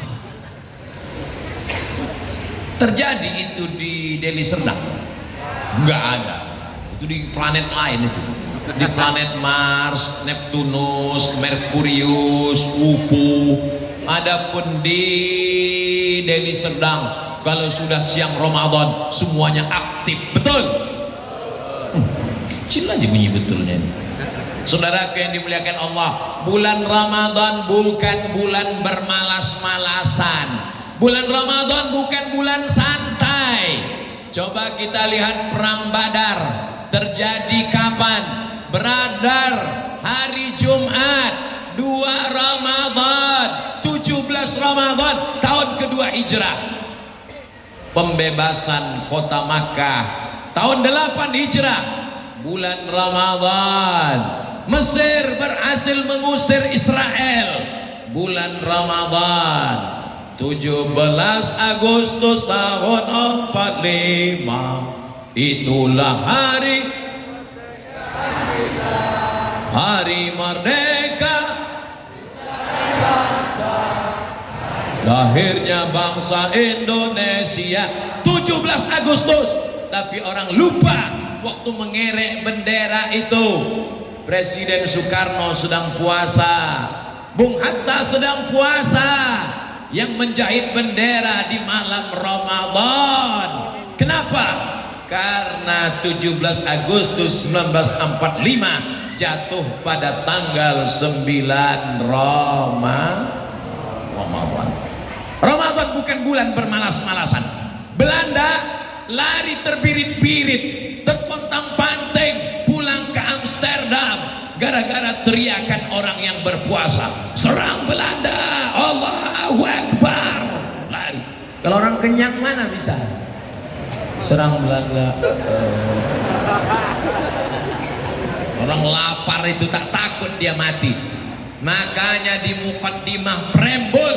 Terjadi itu di Deli Serdang? Enggak ada. Itu di planet lain itu. Di planet Mars, Neptunus, Merkurius, UFO. Adapun di Deli Serdang, kalau sudah siang Ramadan semuanya aktif, betul? Kecil aja bunyi betulnya ini. Saudaraku yang dimuliakan Allah, bulan Ramadan bukan bulan bermalas-malasan. Bulan Ramadan bukan bulan santai. Coba kita lihat perang Badar, terjadi kapan? kapan? Beradar hari Jumat 2 Ramadan 17 Ramadan tahun kedua Hijrah. Pembebasan kota Makkah tahun 8 Hijrah bulan Ramadan. Mesir berhasil mengusir Israel bulan Ramadan 17 Agustus tahun 45. Itulah hari merdeka, lahirnya bangsa Indonesia 17 Agustus. Tapi orang lupa waktu mengerek bendera itu Presiden Soekarno sedang puasa, Bung Hatta sedang puasa, yang menjahit bendera di malam Ramadan. Kenapa? Karena 17 Agustus 1945 jatuh pada tanggal 9 Ramadan. Ramadan bukan bulan bermalas-malasan. Belanda lari terbirit-birit, terpontang-panting pulang ke Amsterdam gara-gara teriakan orang yang berpuasa, serang Belanda, Allahu Akbar, lari. Kalau orang kenyang mana bisa serang Belanda? Orang lapar itu tak takut dia mati. Makanya di mukaddimah preambul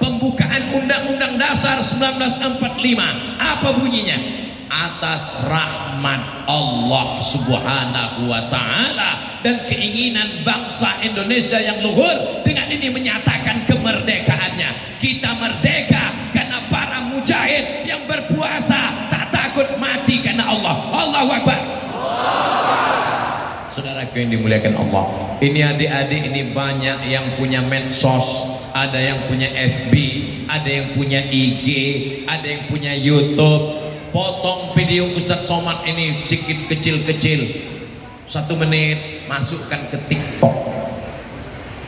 pembukaan Undang-Undang Dasar 1945 apa bunyinya? Atas rahmat Allah Subhanahu wa Ta'ala dan keinginan bangsa Indonesia yang luhur, dengan ini menyatakan kemerdekaannya. Kita merdeka karena para mujahid yang berpuasa tak takut mati karena Allah. Allahu Akbar. Saudaraku yang dimuliakan Allah, ini adik-adik ini banyak yang punya medsos, ada yang punya FB, ada yang punya IG, ada yang punya YouTube. Potong video Ustadz Somad ini sedikit kecil-kecil, 1 menit masukkan ke TikTok,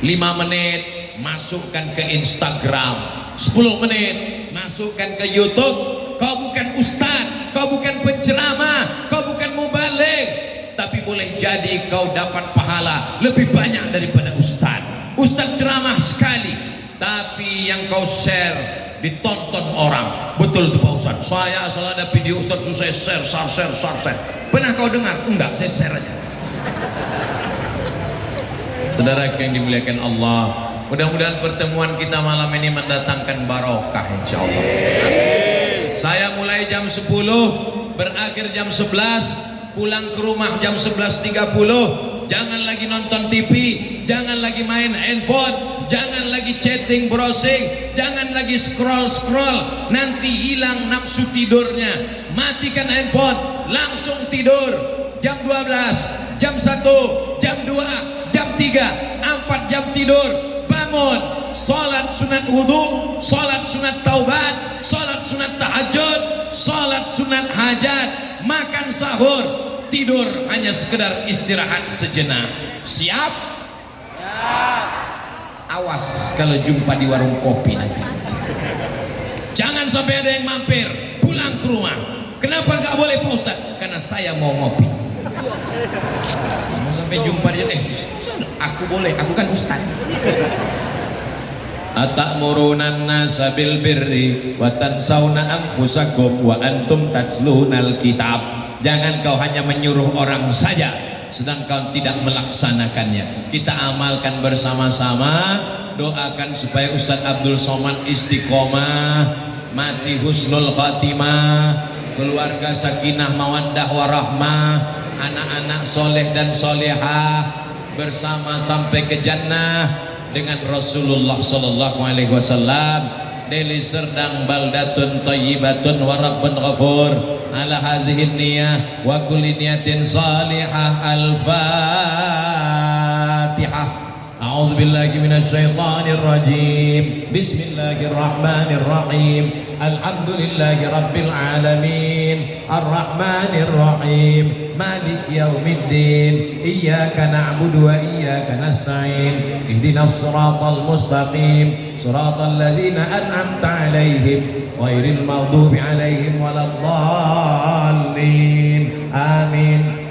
5 menit masukkan ke Instagram, 10 menit masukkan ke YouTube. Kau bukan ustadz, kau bukan penceramah, kau bukan mubalik, tapi boleh jadi kau dapat pahala lebih banyak daripada ustadz. Ustadz ceramah sekali, tapi yang kau share ditonton orang. Betul tuh Pak Ustadz, saya asal ada video Ustadz saya share. Pernah kau dengar? Enggak, saya share aja. Saudara yang dimuliakan Allah, mudah-mudahan pertemuan kita malam ini mendatangkan barokah insyaallah. Saya mulai jam 10, berakhir jam 11, pulang ke rumah jam 11.30. Jangan lagi nonton TV, jangan lagi main handphone, jangan lagi chatting, browsing, jangan lagi scroll, nanti hilang nafsu tidurnya. Matikan handphone, langsung tidur. Jam 12, jam 1, jam 2, jam 3, 4 jam tidur. Bangun, sholat sunat wudhu, sholat sunat taubat, sholat sunat tahajud, sholat sunat hajat, makan sahur, tidur hanya sekedar istirahat sejenak. Siap? Awas kalau jumpa di warung kopi nanti. Jangan sampai ada yang mampir pulang ke rumah. Kenapa gak boleh Pak Ustaz? Karena saya mau ngopi. Mau sampai jumpa dia, aku boleh, aku kan Ustaz. Atamuruna nasa bil birri wa tansawna anfusakum wa antum tatslunal kitab. Jangan kau hanya menyuruh orang saja sedang kau tidak melaksanakannya. Kita amalkan bersama-sama. Doakan supaya Ustadz Abdul Somad istiqomah, mati husnul khatimah, keluarga sakinah mawaddah warahmah, anak-anak soleh dan solehah bersama sampai ke jannah dengan Rasulullah sallallahu alaihi wasallam. Deli serdang baldatun thayyibatun wa rabbun ghafur. Ala hazihin niyah wa kulli niyatin salihah. Al-Fatihah. A'udzu billahi minasy syaithanir rajim. Bismillahirrahmanirrahim. Alhamdulillahi rabbil alamin. Arrahmanir rahim. Malik yaumiddin. Iyyaka na'budu wa iyyaka nasta'in. Ihdinas siratal mustaqim. Siratal ladzina an'amta 'alaihim ghairil maghdubi 'alaihim waladdallin. Amin.